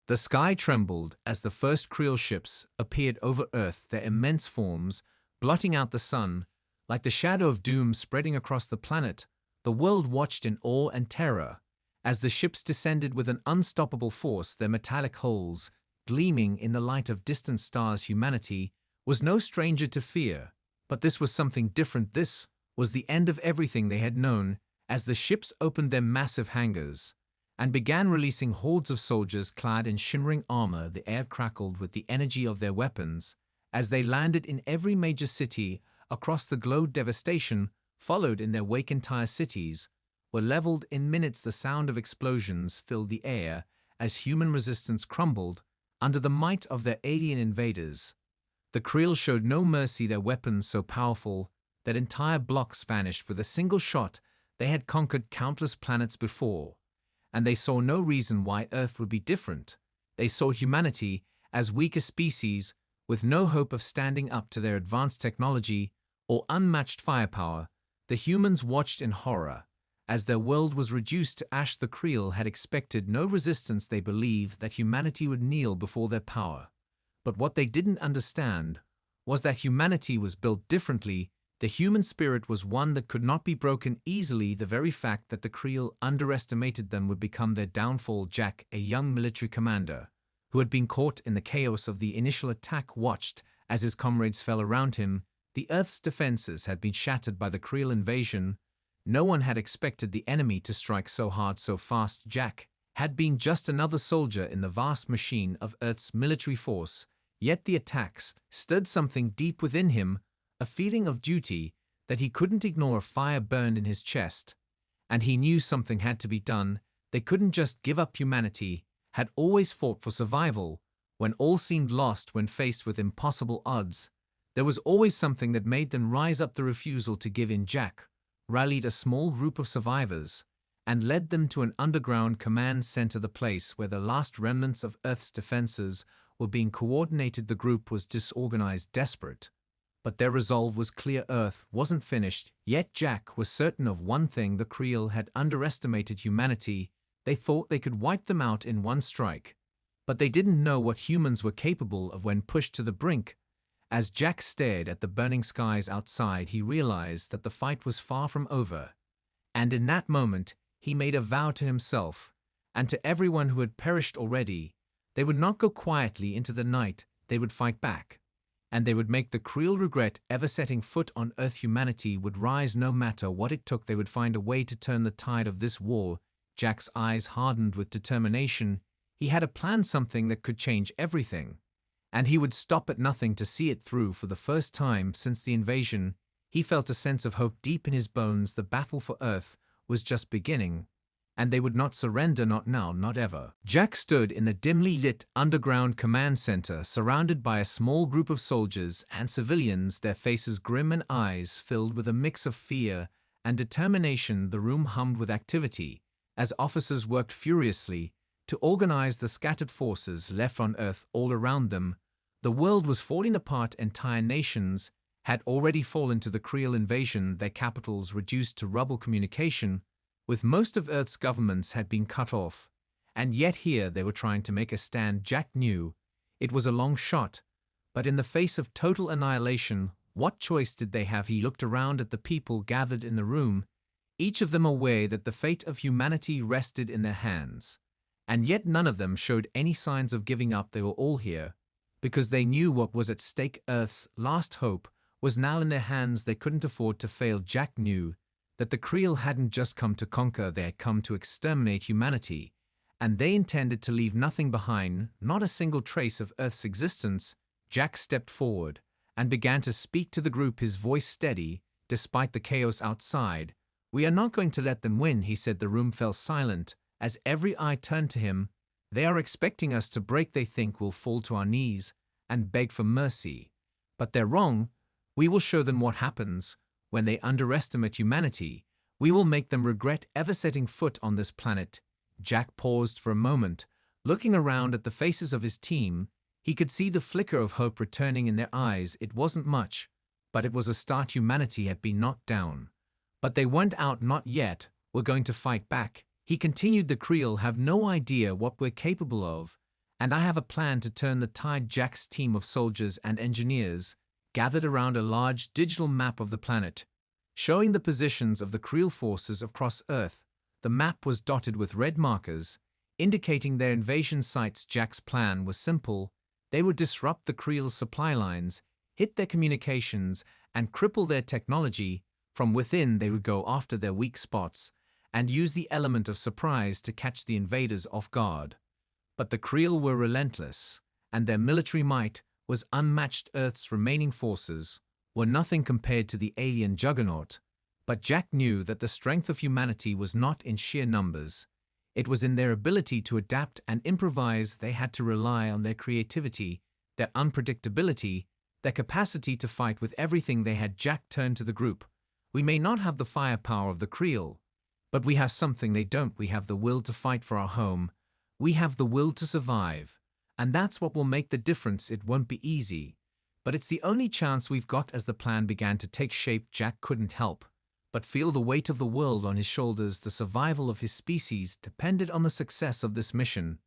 The sky trembled as the first Creel ships appeared over Earth, their immense forms blotting out the sun. Like the shadow of doom spreading across the planet, the world watched in awe and terror as the ships descended with an unstoppable force, their metallic hulls gleaming in the light of distant stars. Humanity was no stranger to fear, but this was something different. This was the end of everything they had known. As the ships opened their massive hangars and began releasing hordes of soldiers clad in shimmering armor, the air crackled with the energy of their weapons. As they landed in every major city across the globe, devastation followed in their wake. Entire cities were leveled in minutes. The sound of explosions filled the air as human resistance crumbled under the might of their alien invaders. The Creel showed no mercy, their weapons so powerful that entire blocks vanished with a single shot. They had conquered countless planets before, and they saw no reason why Earth would be different. They saw humanity as weaker species with no hope of standing up to their advanced technology or unmatched firepower. The humans watched in horror as their world was reduced to ash. The Creel had expected no resistance. They believed that humanity would kneel before their power. But what they didn't understand was that humanity was built differently. The human spirit was one that could not be broken easily. The very fact that the Creel underestimated them would become their downfall. Jack, a young military commander who had been caught in the chaos of the initial attack, watched as his comrades fell around him. The Earth's defenses had been shattered by the Creel invasion. No one had expected the enemy to strike so hard so fast. Jack had been just another soldier in the vast machine of Earth's military force, yet the attacks stirred something deep within him, a feeling of duty that he couldn't ignore. A fire burned in his chest, and he knew something had to be done. They couldn't just give up. Humanity had always fought for survival. When all seemed lost, when faced with impossible odds, there was always something that made them rise up. The refusal to give in. Jack rallied a small group of survivors and led them to an underground command center, the place where the last remnants of Earth's defenses were being coordinated. The group was disorganized, desperate, but their resolve was clear. Earth wasn't finished yet. Jack was certain of one thing: the Creel had underestimated humanity. They thought they could wipe them out in one strike, but they didn't know what humans were capable of when pushed to the brink. As Jack stared at the burning skies outside, he realized that the fight was far from over. And in that moment, he made a vow to himself and to everyone who had perished already. They would not go quietly into the night. They would fight back, and they would make the Creel regret ever setting foot on Earth. Humanity would rise no matter what it took. They would find a way to turn the tide of this war. Jack's eyes hardened with determination. He had a plan, something that could change everything, and he would stop at nothing to see it through. For the first time since the invasion, he felt a sense of hope deep in his bones. The battle for Earth was just beginning, and they would not surrender, not now, not ever. Jack stood in the dimly lit underground command center, surrounded by a small group of soldiers and civilians, their faces grim and eyes filled with a mix of fear and determination. The room hummed with activity as officers worked furiously to organize the scattered forces left on Earth. All around them, the world was falling apart. Entire nations had already fallen to the Creel invasion, their capitals reduced to rubble. Communication with most of Earth's governments had been cut off, and yet here they were trying to make a stand. Jack knew it was a long shot, but in the face of total annihilation, what choice did they have? He looked around at the people gathered in the room, each of them aware that the fate of humanity rested in their hands, and yet none of them showed any signs of giving up. They were all here because they knew what was at stake. Earth's last hope was now in their hands. They couldn't afford to fail. Jack knew that the Creel hadn't just come to conquer, they had come to exterminate humanity, and they intended to leave nothing behind, not a single trace of Earth's existence. Jack stepped forward and began to speak to the group, his voice steady despite the chaos outside. "We are not going to let them win," he said. The room fell silent as every eye turned to him. "They are expecting us to break. They think we'll fall to our knees and beg for mercy. But they're wrong. We will show them what happens when they underestimate humanity. We will make them regret ever setting foot on this planet." Jack paused for a moment, looking around at the faces of his team. He could see the flicker of hope returning in their eyes. It wasn't much, but it was a start. Humanity had been knocked down, but they weren't out, not yet. "We're going to fight back," he continued. "The Creel have no idea what we're capable of, And I have a plan to turn the tide. Jack's team of soldiers and engineers gathered around a large digital map of the planet, showing the positions of the Creel forces across Earth. The map was dotted with red markers, indicating their invasion sites. Jack's plan was simple. They would disrupt the Creel's supply lines, hit their communications, and cripple their technology. From within, they would go after their weak spots and use the element of surprise to catch the invaders off guard. But the Creel were relentless, and their military might was unmatched. Earth's remaining forces were nothing compared to the alien juggernaut. But Jack knew that the strength of humanity was not in sheer numbers. It was in their ability to adapt and improvise. They had to rely on their creativity, their unpredictability, their capacity to fight with everything they had. Jack turned to the group. We may not have the firepower of the Creel, but we have something they don't. We have the will to fight for our home. We have the will to survive. And that's what will make the difference. It won't be easy, but it's the only chance we've got. As the plan began to take shape, Jack couldn't help but feel the weight of the world on his shoulders. The survival of his species depended on the success of this mission.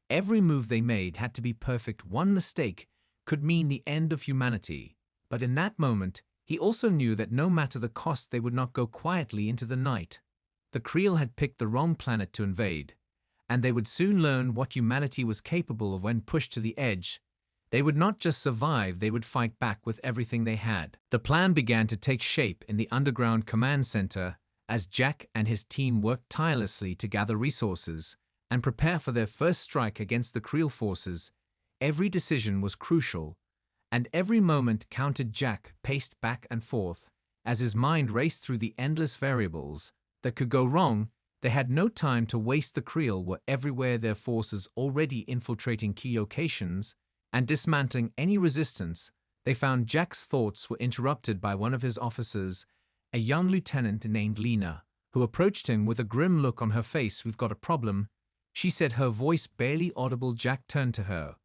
Every move they made had to be perfect. One mistake could mean the end of humanity. But in that moment, he also knew that no matter the cost, they would not go quietly into the night. The Creel had picked the wrong planet to invade, and they would soon learn what humanity was capable of when pushed to the edge. They would not just survive, they would fight back with everything they had. The plan began to take shape in the underground command center as Jack and his team worked tirelessly to gather resources and prepare for their first strike against the Creel forces. Every decision was crucial, and every moment counted. Jack paced back and forth as his mind raced through the endless variables that could go wrong. They had no time to waste. The Creel were everywhere, their forces already infiltrating key locations and dismantling any resistance. They found Jack's thoughts were interrupted by one of his officers, a young lieutenant named Lena, who approached him with a grim look on her face. We've got a problem, she said, her voice barely audible. Jack turned to her.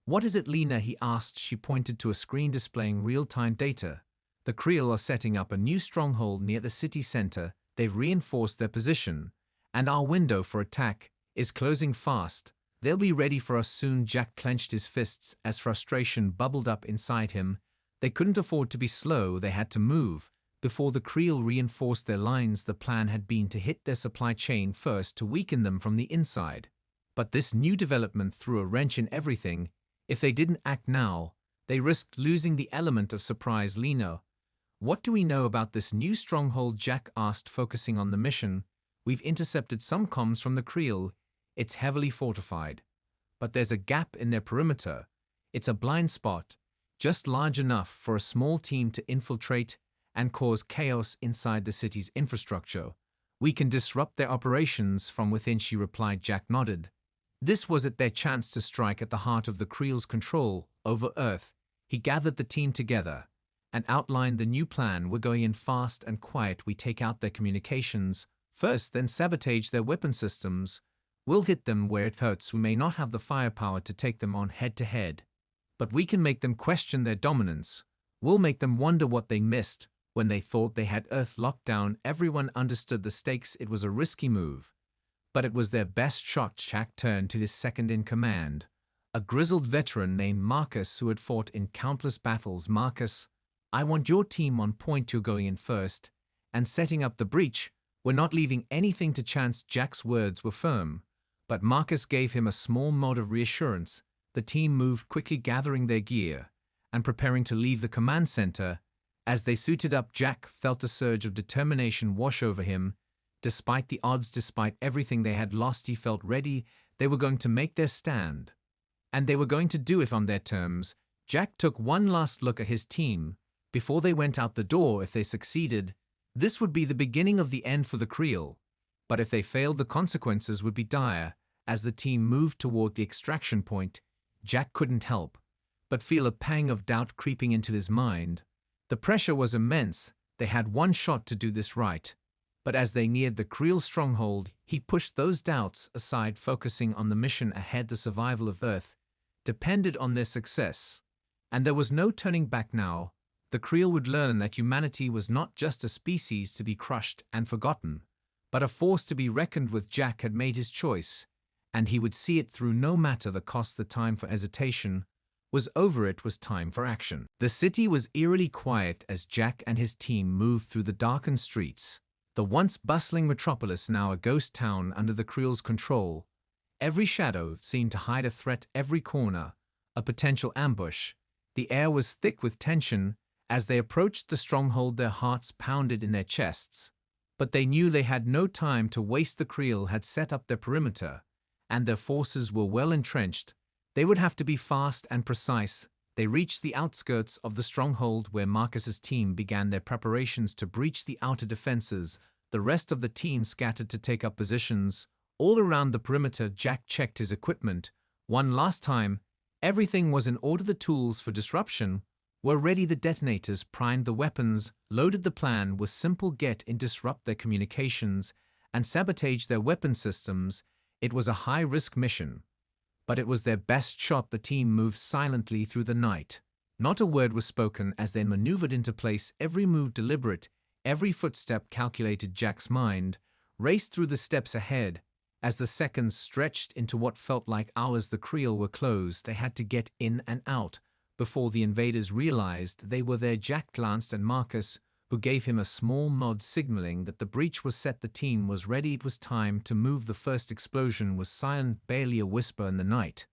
What is it, Lena? He asked. She pointed to a screen displaying real-time data. The Creel are setting up a new stronghold near the city center. They've reinforced their position, and our window for attack is closing fast. They'll be ready for us soon. Jack clenched his fists as frustration bubbled up inside him. They couldn't afford to be slow. They had to move before the Creel reinforced their lines. The plan had been to hit their supply chain first to weaken them from the inside. But this new development threw a wrench in everything. If they didn't act now, they risked losing the element of surprise. Lena, what do we know about this new stronghold? Jack asked, focusing on the mission. We've intercepted some comms from the Creel. It's heavily fortified, but there's a gap in their perimeter. It's a blind spot, just large enough for a small team to infiltrate and cause chaos inside the city's infrastructure. We can disrupt their operations from within, she replied. Jack nodded. This was their chance to strike at the heart of the Creel's control over Earth. He gathered the team together and outlined the new plan. We're going in fast and quiet. We take out their communications first, then sabotage their weapon systems. We'll hit them where it hurts. We may not have the firepower to take them on head-to-head, but we can make them question their dominance. We'll make them wonder what they missed when they thought they had Earth locked down. Everyone understood the stakes. It was a risky move, but it was their best shot. Jack turned to his second-in-command, a grizzled veteran named Marcus who had fought in countless battles. Marcus, I want your team on point. You're going in first and setting up the breach. We're not leaving anything to chance. Jack's words were firm, but Marcus gave him a small nod of reassurance. The team moved quickly, gathering their gear and preparing to leave the command center. As they suited up, Jack felt a surge of determination wash over him. Despite the odds, despite everything they had lost, he felt ready. They were going to make their stand, and they were going to do it on their terms. Jack took one last look at his team before they went out the door. If they succeeded, this would be the beginning of the end for the Creel, but if they failed, the consequences would be dire. As the team moved toward the extraction point, Jack couldn't help but feel a pang of doubt creeping into his mind. The pressure was immense. They had one shot to do this right. But as they neared the Creel stronghold, he pushed those doubts aside, focusing on the mission ahead. The survival of Earth depended on their success, and there was no turning back now. The Creel would learn that humanity was not just a species to be crushed and forgotten, but a force to be reckoned with. Jack had made his choice, and he would see it through no matter the cost. The time for hesitation was over. It was time for action. The city was eerily quiet as Jack and his team moved through the darkened streets. The once bustling metropolis, now a ghost town under the Creel's control. Every shadow seemed to hide a threat, every corner a potential ambush. The air was thick with tension. As they approached the stronghold, their hearts pounded in their chests. But they knew they had no time to waste. The Creel had set up their perimeter, and their forces were well entrenched. They would have to be fast and precise. They reached the outskirts of the stronghold where Marcus's team began their preparations to breach the outer defenses. The rest of the team scattered to take up positions. All around the perimeter, Jack checked his equipment one last time. Everything was in order. The tools for disruption were ready. The detonators primed, the weapons loaded. The plan was simple: get in, disrupt their communications, and sabotage their weapon systems. It was a high-risk mission, but it was their best shot. The team moved silently through the night. Not a word was spoken as they maneuvered into place, every move deliberate, every footstep calculated. Jack's mind raced through the steps ahead. As the seconds stretched into what felt like hours, the Creel were closed. They had to get in and out before the invaders realized they were there. Jack glanced at Marcus, who gave him a small nod signaling that the breach was set. The team was ready. It was time to move. The first explosion was silent, barely a whisper in the night.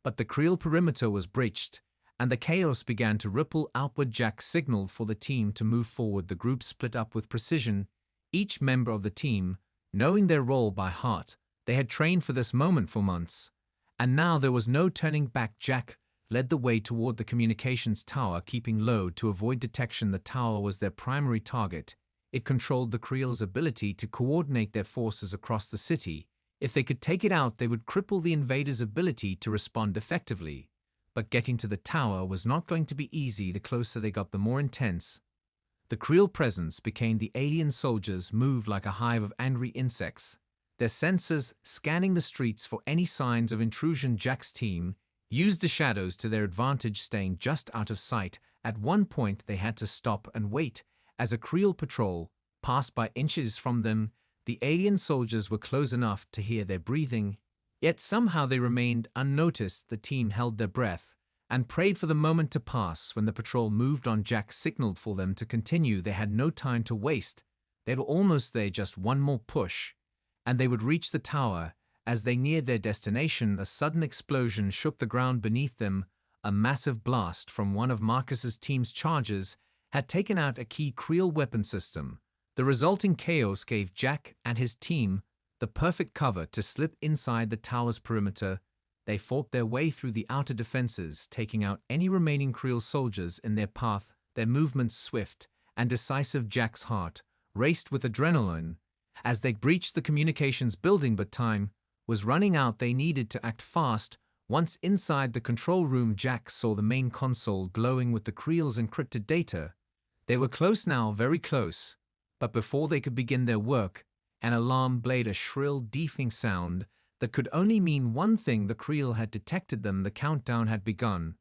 But the Creel perimeter was breached, and the chaos began to ripple outward. Jack signaled for the team to move forward. The group split up with precision, each member of the team knowing their role by heart. They had trained for this moment for months, and now there was no turning back. Jack led the way toward the communications tower, keeping low to avoid detection. The tower was their primary target. It controlled the Creel's ability to coordinate their forces across the city. If they could take it out, they would cripple the invaders' ability to respond effectively. But getting to the tower was not going to be easy. The closer they got, the more intense the Creel presence became. The alien soldiers moved like a hive of angry insects, their sensors scanning the streets for any signs of intrusion. Jack's team used the shadows to their advantage, staying just out of sight. At one point, they had to stop and wait as a Creel patrol passed by. Inches from them, the alien soldiers were close enough to hear their breathing, yet somehow they remained unnoticed. The team held their breath and prayed for the moment to pass. When the patrol moved on, Jack signaled for them to continue. They had no time to waste. They were almost there, just one more push, and they would reach the tower. As they neared their destination, a sudden explosion shook the ground beneath them. A massive blast from one of Marcus's team's charges had taken out a key Creel weapon system. The resulting chaos gave Jack and his team the perfect cover to slip inside the tower's perimeter. They fought their way through the outer defenses, taking out any remaining Creel soldiers in their path, their movements swift and decisive. Jack's heart raced with adrenaline as they breached the communications building, but time was running out. They needed to act fast. Once inside the control room, Jack saw the main console glowing with the Creel's encrypted data. They were close now, very close. But before they could begin their work, an alarm played, a shrill, deafening sound that could only mean one thing: the Creel had detected them. The countdown had begun,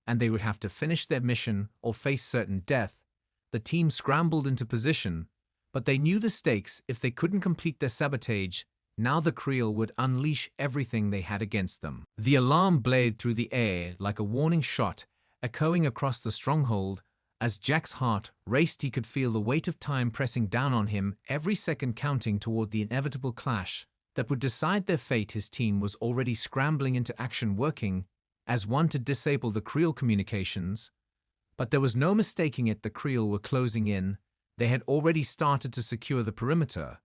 and they would have to finish their mission or face certain death. The team scrambled into position, but they knew the stakes. If they couldn't complete their sabotage, now the Creel would unleash everything they had against them. The alarm blared through the air like a warning shot, echoing across the stronghold. As Jack's heart raced, he could feel the weight of time pressing down on him, every second counting toward the inevitable clash that would decide their fate. His team was already scrambling into action, working as one to disable the Creel communications. But there was no mistaking it: the Creel were closing in. They had already started to secure the perimeter,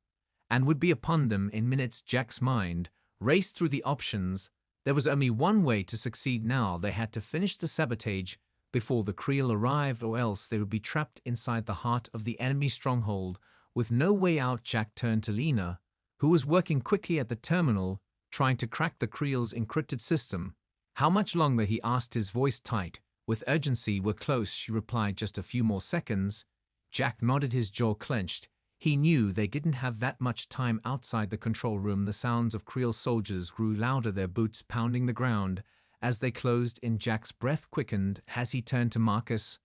and would be upon them in minutes. Jack's mind raced through the options. There was only one way to succeed now. They had to finish the sabotage before the Creel arrived, or else they would be trapped inside the heart of the enemy stronghold with no way out. Jack turned to Lena, who was working quickly at the terminal, trying to crack the Creel's encrypted system. "How much longer?" he asked, his voice tight with urgency. "We're close," she replied. "Just a few more seconds." Jack nodded, his jaw clenched. He knew they didn't have that much time. Outside the control room, the sounds of Creel soldiers grew louder, their boots pounding the ground as they closed in. Jack's breath quickened as he turned to Marcus.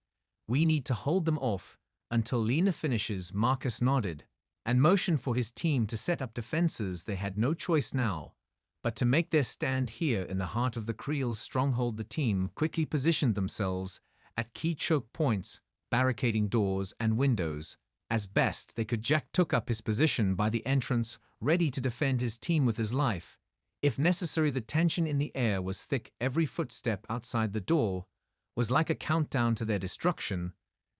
"We need to hold them off until Lena finishes." Marcus nodded and motioned for his team to set up defenses. They had no choice now. But to make their stand here in the heart of the Creel's stronghold, the team quickly positioned themselves at key choke points, barricading doors and windows. As best they could, Jack took up his position by the entrance, ready to defend his team with his life. If necessary, the tension in the air was thick. Every footstep outside the door was like a countdown to their destruction.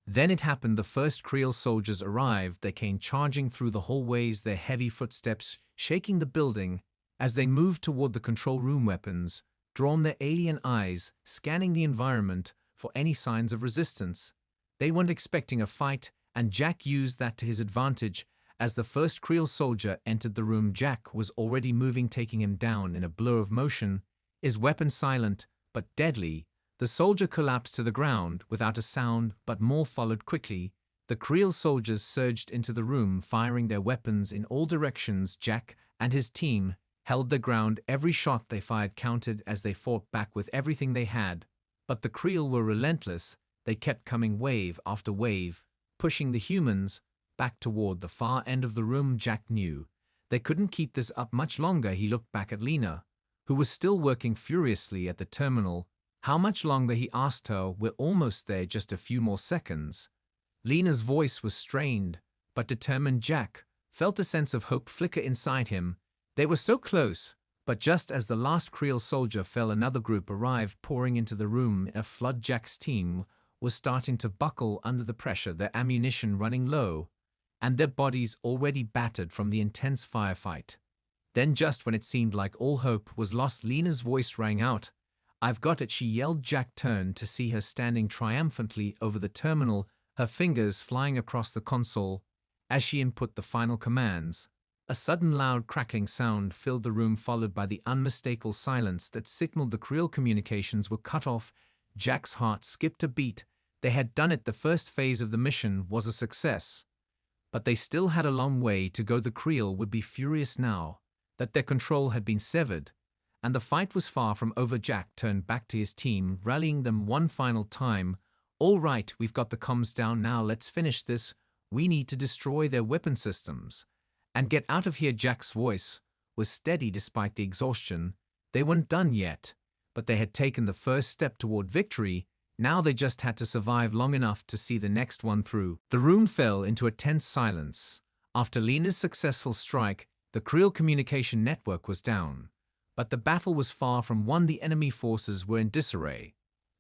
Then it happened. The first Creel soldiers arrived. They came charging through the hallways, their heavy footsteps shaking the building. As they moved toward the control room, weapons drawn, their alien eyes scanning the environment for any signs of resistance. They weren't expecting a fight, and Jack used that to his advantage. As the first Creel soldier entered the room, Jack was already moving, taking him down in a blur of motion, his weapon silent but deadly. The soldier collapsed to the ground without a sound, but more followed quickly. The Creel soldiers surged into the room, firing their weapons in all directions. Jack and his team held their ground. Every shot they fired counted as they fought back with everything they had. But the Creel were relentless. They kept coming, wave after wave, pushing the humans back toward the far end of the room. Jack knew they couldn't keep this up much longer. He looked back at Lena, who was still working furiously at the terminal. How much longer, he asked her. We're almost there, just a few more seconds. Lena's voice was strained but determined. Jack felt a sense of hope flicker inside him. They were so close, but just as the last Creel soldier fell, another group arrived, pouring into the room in a flood. Jack's team was starting to buckle under the pressure, their ammunition running low, and their bodies already battered from the intense firefight. Then, just when it seemed like all hope was lost, Lena's voice rang out. "I've got it," she yelled. Jack turned to see her standing triumphantly over the terminal, her fingers flying across the console as she input the final commands. A sudden loud crackling sound filled the room, followed by the unmistakable silence that signaled the Creel communications were cut off. Jack's heart skipped a beat. They had done it. The first phase of the mission was a success. But they still had a long way to go. The Creel would be furious now that their control had been severed, and the fight was far from over. Jack turned back to his team, rallying them one final time. "All right, we've got the comms down now. Let's finish this. We need to destroy their weapon systems and get out of here." Jack's voice was steady despite the exhaustion. They weren't done yet, but they had taken the first step toward victory. Now they just had to survive long enough to see the next one through. The room fell into a tense silence. After Lena's successful strike, the Creel communication network was down. But the battle was far from won. The enemy forces were in disarray,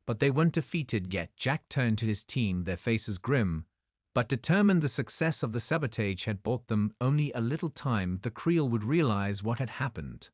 but they weren't defeated yet. Jack turned to his team, their faces grim but determined. The success of the sabotage had bought them only a little time. The Creel would realize what had happened,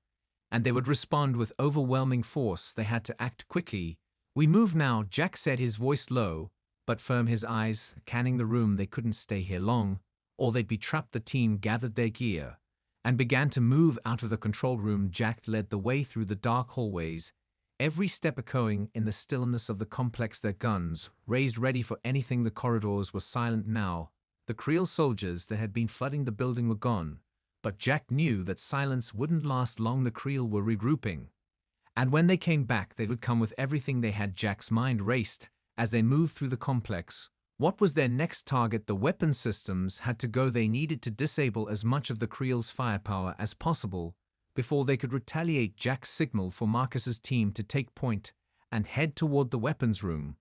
and they would respond with overwhelming force. They had to act quickly. "We move now," Jack said, his voice low but firm, his eyes scanning the room. They couldn't stay here long, or they'd be trapped. The team gathered their gear and began to move out of the control room. Jack led the way through the dark hallways, every step echoing in the stillness of the complex, their guns raised ready for anything. The corridors were silent now. The Creel soldiers that had been flooding the building were gone, but Jack knew that silence wouldn't last long. The Creel were regrouping, and when they came back, they would come with everything they had. Jack's mind raced as they moved through the complex. What was their next target? The weapon systems had to go. They needed to disable as much of the Creel's firepower as possible before they could retaliate. Jack signaled for Marcus's team to take point and head toward the weapons room,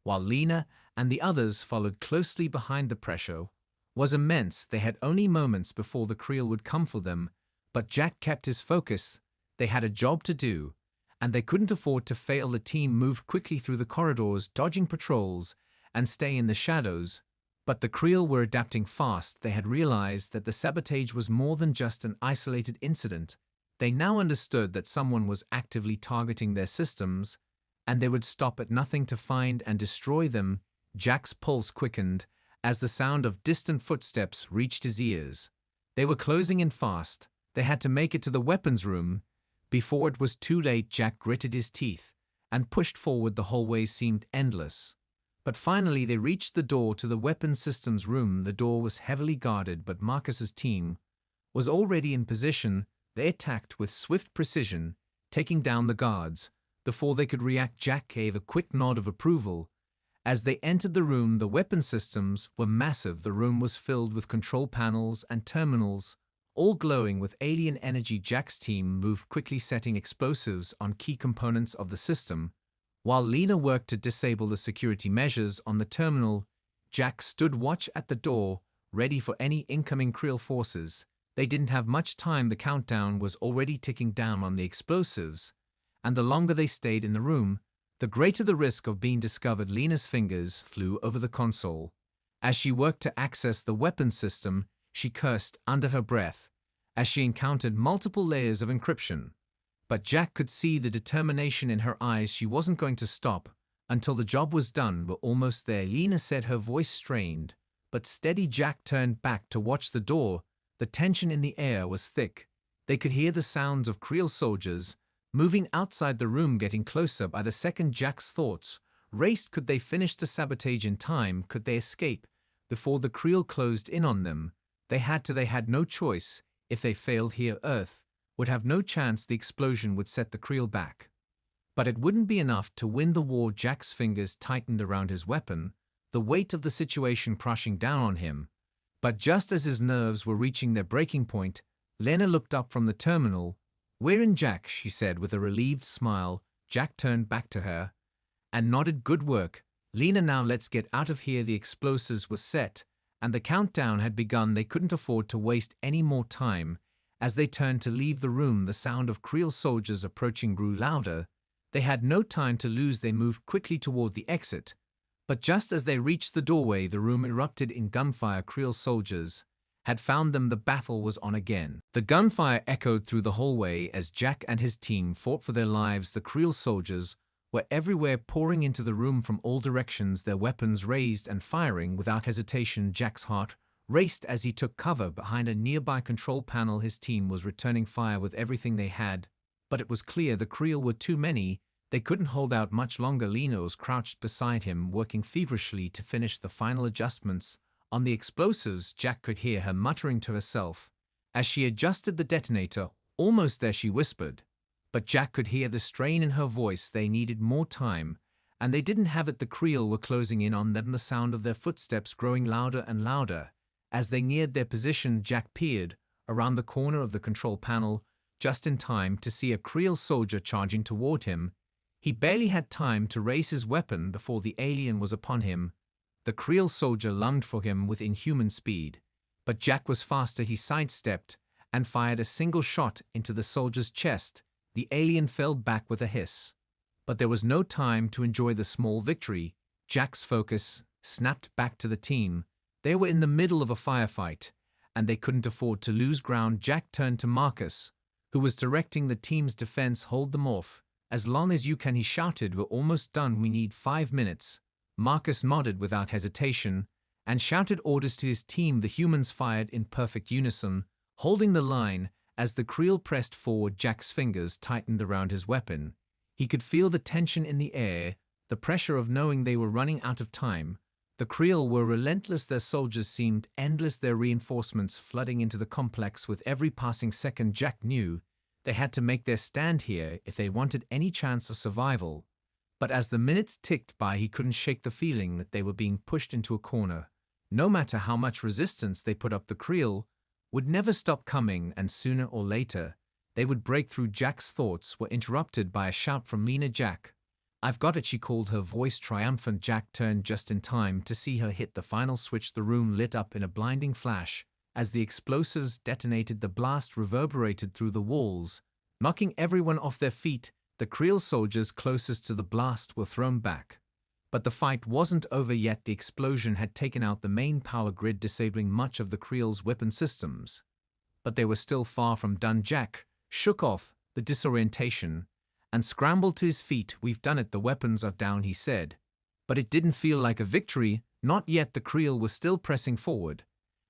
while Lena and the others followed closely behind. The pressure was immense. They had only moments before the Creel would come for them, but Jack kept his focus. They had a job to do, and they couldn't afford to fail. The team moved quickly through the corridors, dodging patrols and staying in the shadows. But the Creel were adapting fast. They had realized that the sabotage was more than just an isolated incident. They now understood that someone was actively targeting their systems, and they would stop at nothing to find and destroy them. Jack's pulse quickened as the sound of distant footsteps reached his ears. They were closing in fast. They had to make it to the weapons room before it was too late. Jack gritted his teeth and pushed forward. The hallways seemed endless, but finally they reached the door to the weapons systems room. The door was heavily guarded, but Marcus's team was already in position. They attacked with swift precision, taking down the guards before they could react. Jack gave a quick nod of approval. As they entered the room, the weapon systems were massive. The room was filled with control panels and terminals, all glowing with alien energy. Jack's team moved quickly, setting explosives on key components of the system, while Lena worked to disable the security measures on the terminal. Jack stood watch at the door, ready for any incoming Creel forces. They didn't have much time. The countdown was already ticking down on the explosives, and the longer they stayed in the room, the greater the risk of being discovered. Lena's fingers flew over the console. As she worked to access the weapons system, she cursed under her breath as she encountered multiple layers of encryption. But Jack could see the determination in her eyes. She wasn't going to stop until the job was done. We're almost there, Lena said, her voice strained but steady. Jack turned back to watch the door. The tension in the air was thick. They could hear the sounds of Creel soldiers moving outside the room, getting closer by the second. Jack's thoughts raced. Could they finish the sabotage in time? Could they escape before the Creel closed in on them? They had no choice. If they failed here, Earth would have no chance. The explosion would set the Creel back. But it wouldn't be enough to win the war. Jack's fingers tightened around his weapon, the weight of the situation crushing down on him. But just as his nerves were reaching their breaking point, Lena looked up from the terminal. "We're in, Jack," she said with a relieved smile. Jack turned back to her and nodded. "Good work, Lena. Now let's get out of here." The explosives were set, and the countdown had begun. They couldn't afford to waste any more time. As they turned to leave the room, the sound of Creel soldiers approaching grew louder. They had no time to lose. They moved quickly toward the exit. But just as they reached the doorway, the room erupted in gunfire. Creel soldiers had found them. The battle was on again. The gunfire echoed through the hallway as Jack and his team fought for their lives. The Creel soldiers were everywhere, pouring into the room from all directions, their weapons raised and firing without hesitation. Jack's heart raced as he took cover behind a nearby control panel. His team was returning fire with everything they had, but it was clear the Creel were too many. They couldn't hold out much longer. Lena was crouched beside him, working feverishly to finish the final adjustments on the explosives. Jack could hear her muttering to herself as she adjusted the detonator. "Almost there," she whispered. But Jack could hear the strain in her voice. They needed more time, and they didn't have it. The Creel were closing in on them, the sound of their footsteps growing louder and louder. As they neared their position, Jack peered around the corner of the control panel just in time to see a Creel soldier charging toward him. He barely had time to raise his weapon before the alien was upon him. The Creel soldier lunged for him with inhuman speed, but Jack was faster. He sidestepped and fired a single shot into the soldier's chest. The alien fell back with a hiss. But there was no time to enjoy the small victory. Jack's focus snapped back to the team. They were in the middle of a firefight, and they couldn't afford to lose ground. Jack turned to Marcus, who was directing the team's defense. "Hold them off as long as you can," he shouted. "We're almost done. We need 5 minutes." Marcus nodded without hesitation and shouted orders to his team. The humans fired in perfect unison, holding the line. As the Creel pressed forward, Jack's fingers tightened around his weapon. He could feel the tension in the air, the pressure of knowing they were running out of time. The Creel were relentless. Their soldiers seemed endless, their reinforcements flooding into the complex with every passing second. Jack knew they had to make their stand here if they wanted any chance of survival. But as the minutes ticked by, he couldn't shake the feeling that they were being pushed into a corner. No matter how much resistance they put up, the Creel would never stop coming, and sooner or later, they would break through. Jack's thoughts were interrupted by a shout from Lena. "Jack, I've got it," she called, her voice triumphant. Jack turned just in time to see her hit the final switch. The room lit up in a blinding flash. As the explosives detonated, the blast reverberated through the walls, knocking everyone off their feet. The Creel soldiers closest to the blast were thrown back. But the fight wasn't over yet. The explosion had taken out the main power grid, disabling much of the Creel's weapon systems. But they were still far from done. Jack shook off the disorientation and scrambled to his feet. "We've done it. The weapons are down," he said. But it didn't feel like a victory. Not yet. The Creel was still pressing forward,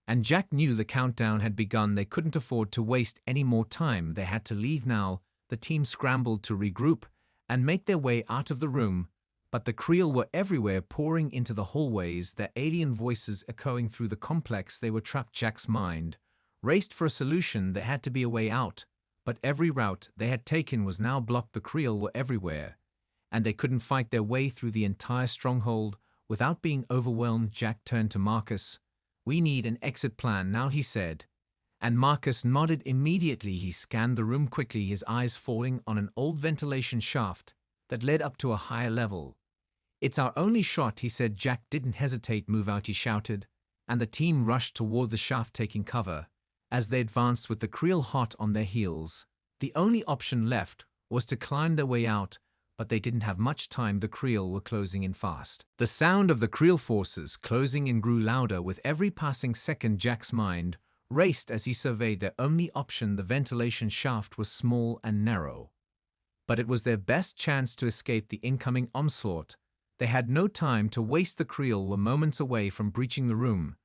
and Jack knew the countdown had begun. They couldn't afford to waste any more time. They had to leave now. The team scrambled to regroup and make their way out of the room. But the Creel were everywhere, pouring into the hallways, their alien voices echoing through the complex. They were trapped. Jack's mind raced for a solution. There had to be a way out, but every route they had taken was now blocked. The Creel were everywhere, and they couldn't fight their way through the entire stronghold without being overwhelmed. Jack turned to Marcus. "We need an exit plan now," he said, And Marcus nodded immediately. He scanned the room quickly, his eyes falling on an old ventilation shaft that led up to a higher level. "It's our only shot," he said. Jack didn't hesitate. "Move out," he shouted, and the team rushed toward the shaft, taking cover. As they advanced with the Creel hot on their heels, the only option left was to climb their way out, but they didn't have much time. The Creel were closing in fast. The sound of the Creel forces closing in grew louder with every passing second. Jack's mind raced as he surveyed their only option. The ventilation shaft was small and narrow, but it was their best chance to escape the incoming onslaught. They had no time to waste. The Creel were moments away from breaching the room,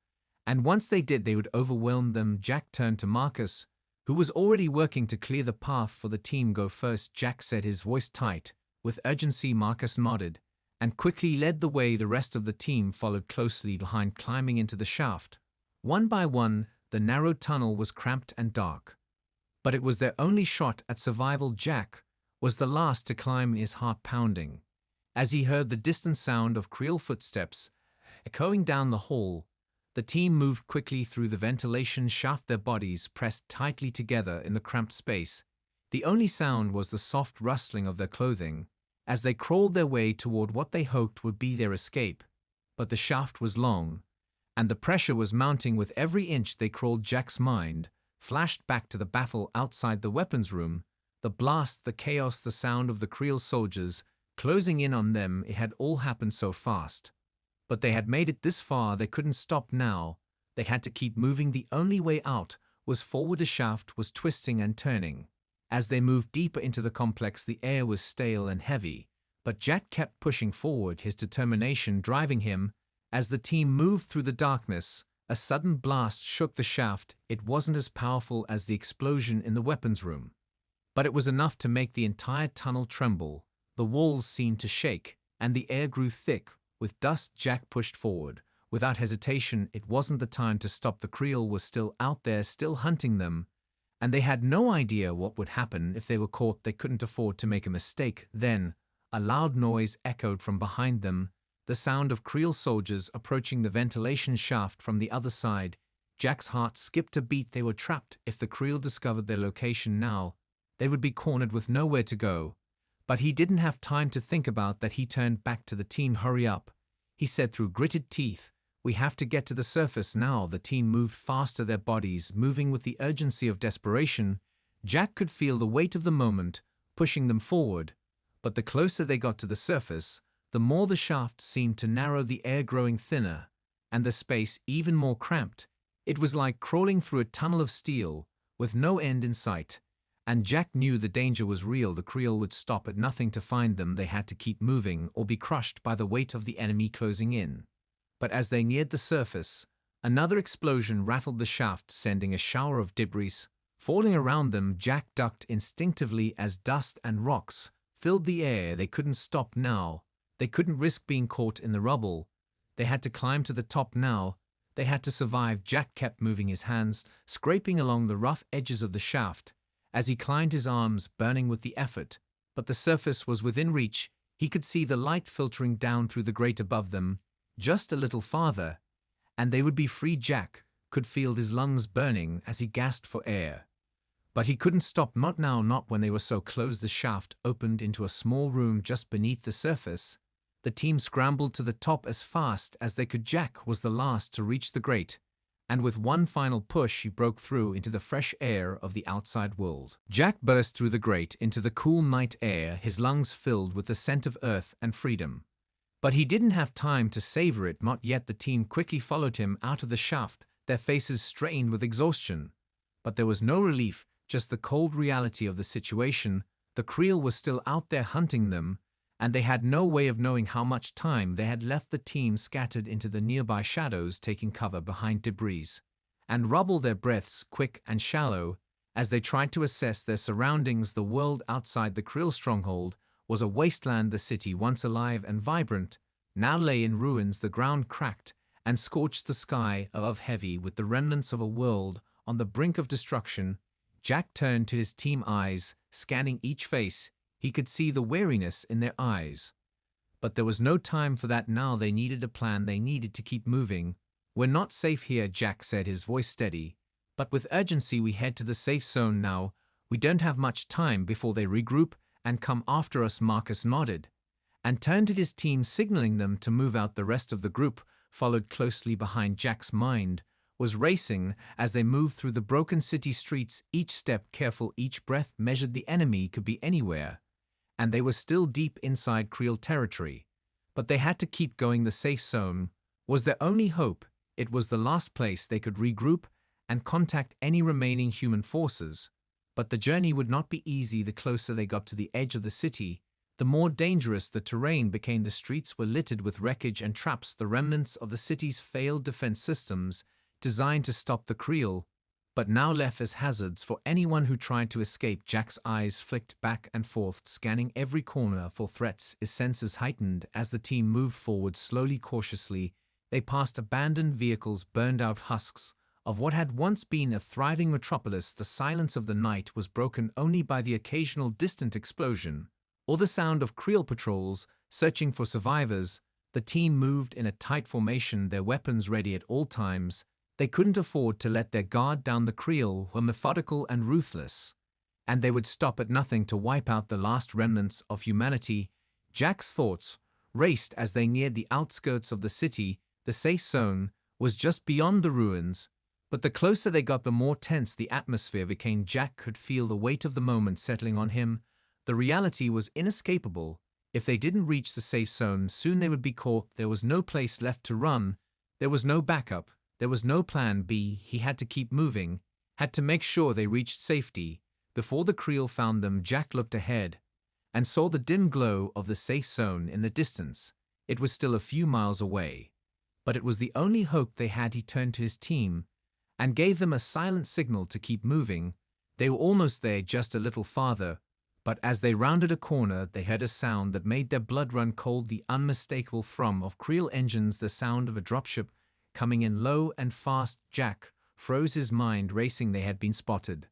and once they did, they would overwhelm them. Jack turned to Marcus, who was already working to clear the path for the team. "Go first," Jack said, his voice tight with urgency. Marcus nodded and quickly led the way. The rest of the team followed closely behind, climbing into the shaft. One by one, the narrow tunnel was cramped and dark, but it was their only shot at survival. Jack was the last to climb, his heart pounding as he heard the distant sound of Creel footsteps echoing down the hall. The team moved quickly through the ventilation shaft, their bodies pressed tightly together in the cramped space. The only sound was the soft rustling of their clothing as they crawled their way toward what they hoped would be their escape. But the shaft was long, and the pressure was mounting with every inch they crawled. Jack's mind flashed back to the battle outside the weapons room, the blast, the chaos, the sound of the Creel soldiers closing in on them. It had all happened so fast. But they had made it this far. They couldn't stop now. They had to keep moving. The only way out was forward. The shaft was twisting and turning. As they moved deeper into the complex, the air was stale and heavy, but Jack kept pushing forward, his determination driving him. As the team moved through the darkness, a sudden blast shook the shaft. It wasn't as powerful as the explosion in the weapons room, but it was enough to make the entire tunnel tremble. The walls seemed to shake, and the air grew thick with dust. Jack pushed forward without hesitation. It wasn't the time to stop. The Creel was still out there, still hunting them, and they had no idea what would happen if they were caught. They couldn't afford to make a mistake. Then a loud noise echoed from behind them, the sound of Creel soldiers approaching the ventilation shaft from the other side. Jack's heart skipped a beat. They were trapped. If the Creel discovered their location now, they would be cornered with nowhere to go. But he didn't have time to think about that. He turned back to the team. "Hurry up," he said through gritted teeth. "We have to get to the surface now." The team moved faster, their bodies moving with the urgency of desperation. Jack could feel the weight of the moment pushing them forward, but the closer they got to the surface, the more the shaft seemed to narrow, the air growing thinner, and the space even more cramped. It was like crawling through a tunnel of steel with no end in sight. And Jack knew the danger was real. The Creel would stop at nothing to find them. They had to keep moving or be crushed by the weight of the enemy closing in. But as they neared the surface, another explosion rattled the shaft, sending a shower of debris falling around them. Jack ducked instinctively as dust and rocks filled the air. They couldn't stop now. They couldn't risk being caught in the rubble. They had to climb to the top now. They had to survive. Jack kept moving, his hands scraping along the rough edges of the shaft as he climbed, his arms burning with the effort. But the surface was within reach. He could see the light filtering down through the grate above them. Just a little farther, and they would be free. Jack could feel his lungs burning as he gasped for air. But he couldn't stop, not now, not when they were so close. The shaft opened into a small room just beneath the surface. The team scrambled to the top as fast as they could. Jack was the last to reach the grate, and with one final push he broke through into the fresh air of the outside world. Jack burst through the grate into the cool night air, his lungs filled with the scent of earth and freedom. But he didn't have time to savor it, not yet. The team quickly followed him out of the shaft, their faces strained with exhaustion. But there was no relief, just the cold reality of the situation. The Creel was still out there hunting them, and they had no way of knowing how much time they had left. The team scattered into the nearby shadows, taking cover behind debris and rubble, their breaths quick and shallow as they tried to assess their surroundings. The world outside the Creel stronghold was a wasteland. The city, once alive and vibrant, now lay in ruins, the ground cracked and scorched, the sky above heavy with the remnants of a world on the brink of destruction. Jack turned to his team, eyes scanning each face. He could see the weariness in their eyes. But there was no time for that now. They needed a plan. They needed to keep moving. "We're not safe here," Jack said, his voice steady. But with urgency we head to the safe zone now. We don't have much time before they regroup and come after us. Marcus nodded and turned to his team, signaling them to move out. The rest of the group followed closely behind. Jack's mind was racing as they moved through the broken city streets, each step careful, each breath measured. The enemy could be anywhere, and they were still deep inside Creel territory. But they had to keep going. The safe zone was their only hope. It was the last place they could regroup and contact any remaining human forces. But the journey would not be easy. The closer they got to the edge of the city, the more dangerous the terrain became. The streets were littered with wreckage and traps, the remnants of the city's failed defense systems designed to stop the Creel, but now left as hazards for anyone who tried to escape. Jack's eyes flicked back and forth, scanning every corner for threats, his senses heightened as the team moved forward slowly, cautiously. They passed abandoned vehicles, burned out husks of what had once been a thriving metropolis. The silence of the night was broken only by the occasional distant explosion or the sound of Creel patrols searching for survivors. The team moved in a tight formation, their weapons ready at all times. They couldn't afford to let their guard down. The Creel were methodical and ruthless, and they would stop at nothing to wipe out the last remnants of humanity. Jack's thoughts raced as they neared the outskirts of the city. The safe zone was just beyond the ruins, but the closer they got, the more tense the atmosphere became. Jack could feel the weight of the moment settling on him. The reality was inescapable. If they didn't reach the safe zone, soon they would be caught. There was no place left to run. There was no backup. There was no plan B. He had to keep moving, had to make sure they reached safety before the Creel found them. Jack looked ahead and saw the dim glow of the safe zone in the distance. It was still a few miles away, but it was the only hope they had. He turned to his team and gave them a silent signal to keep moving. They were almost there, just a little farther, but as they rounded a corner, they heard a sound that made their blood run cold, the unmistakable thrum of Creel engines, the sound of a dropship coming in low and fast. Jack froze, his mind racing. They had been spotted,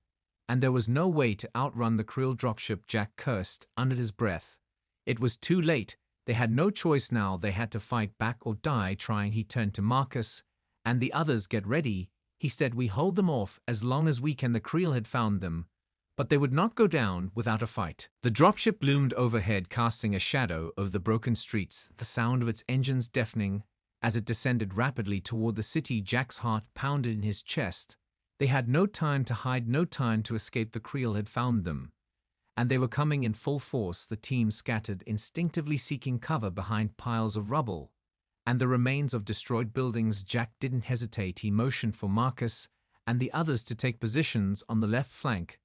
and there was no way to outrun the Creel dropship. Jack cursed under his breath. It was too late. They had no choice now. They had to fight back or die trying. He turned to Marcus and the others. Get ready, he said. We hold them off as long as we can. The Creel had found them, but they would not go down without a fight. The dropship loomed overhead, casting a shadow over the broken streets, the sound of its engines deafening as it descended rapidly toward the city. Jack's heart pounded in his chest. They had no time to hide, no time to escape. The Creel had found them, and they were coming in full force. The team scattered, instinctively seeking cover behind piles of rubble and the remains of destroyed buildings. Jack didn't hesitate. He motioned for Marcus and the others to take positions on the left flank.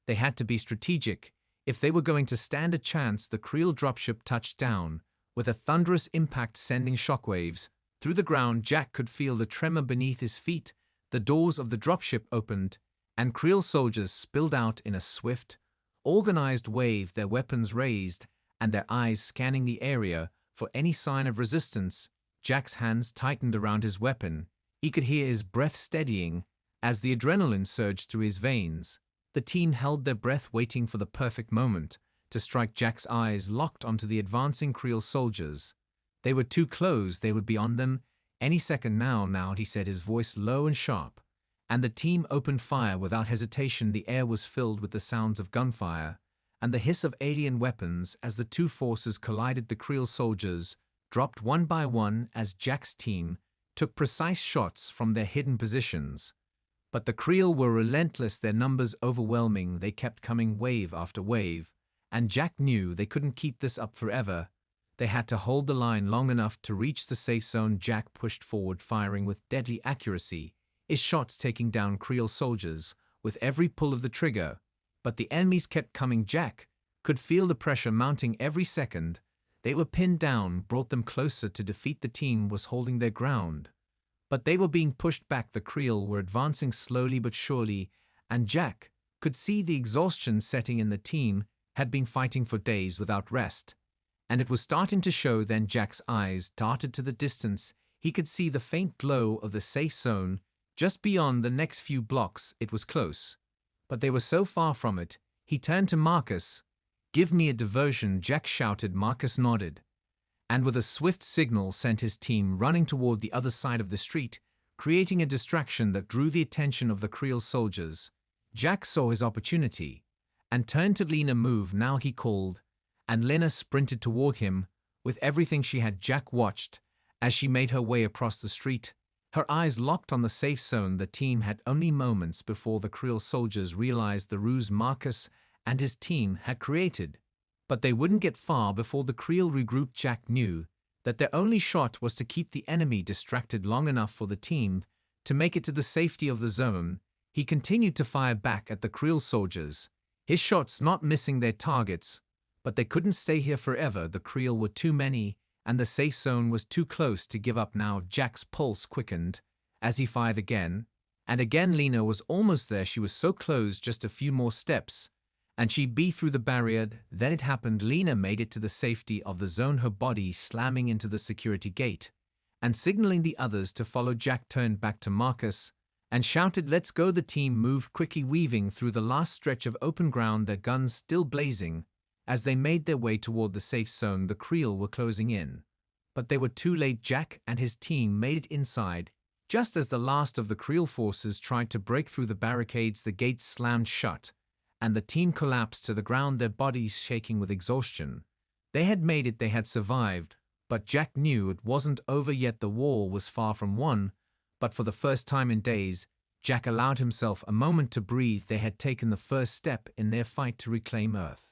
They had to be strategic if they were going to stand a chance. The Creel dropship touched down with a thunderous impact, sending shockwaves through the ground. Jack could feel the tremor beneath his feet. The doors of the dropship opened, and Creel soldiers spilled out in a swift, organized wave, their weapons raised and their eyes scanning the area for any sign of resistance. Jack's hands tightened around his weapon. He could hear his breath steadying as the adrenaline surged through his veins. The team held their breath, waiting for the perfect moment to strike. Jack's eyes locked onto the advancing Creel soldiers. They were too close. They would be on them any second now, he said, his voice low and sharp. And the team opened fire without hesitation. The air was filled with the sounds of gunfire and the hiss of alien weapons as the two forces collided. The Creel soldiers dropped one by one as Jack's team took precise shots from their hidden positions. But the Creel were relentless, their numbers overwhelming. They kept coming, wave after wave, and Jack knew they couldn't keep this up forever. They had to hold the line long enough to reach the safe zone. Jack pushed forward, firing with deadly accuracy, his shots taking down Creel soldiers with every pull of the trigger. But the enemies kept coming. Jack could feel the pressure mounting every second. They were pinned down, brought them closer to defeat. The team was holding their ground, but they were being pushed back. The Creel were advancing slowly but surely, and Jack could see the exhaustion setting in. The team had been fighting for days without rest, and it was starting to show. Then Jack's eyes darted to the distance. He could see the faint glow of the safe zone just beyond. The next few blocks it was close, but they were so far from it. He turned to Marcus. "Give me a diversion," Jack shouted. Marcus nodded, and with a swift signal sent his team running toward the other side of the street. creating a distraction that drew the attention of the Creel soldiers. Jack saw his opportunity and turned to Lena. "Move now," he called, and Lena sprinted toward him. With everything she had, Jack watched as she made her way across the street, her eyes locked on the safe zone the team had. Only moments before the Creel soldiers realized the ruse Marcus and his team had created. But they wouldn't get far before the Creel regrouped. Jack knew that their only shot was to keep the enemy distracted long enough for the team to make it to the safety of the zone. He continued to fire back at the Creel soldiers, his shots not missing their targets. But they couldn't stay here forever. The Creel were too many, and the safe zone was too close to give up now. Jack's pulse quickened as he fired again, and again. Lena was almost there. She was so close, just a few more steps, and she'd be through the barrier. Then it happened. Lena made it to the safety of the zone, her body slamming into the security gate, and signaling the others to follow. Jack turned back to Marcus and shouted, "Let's go!" The team moved quickly, weaving through the last stretch of open ground, their guns still blazing. As they made their way toward the safe zone, the Creel were closing in. But they were too late. Jack and his team made it inside. Just as the last of the Creel forces tried to break through the barricades, the gates slammed shut, and the team collapsed to the ground, their bodies shaking with exhaustion. They had made it, they had survived, but Jack knew it wasn't over yet. The war was far from won, but for the first time in days, Jack allowed himself a moment to breathe. They had taken the first step in their fight to reclaim Earth.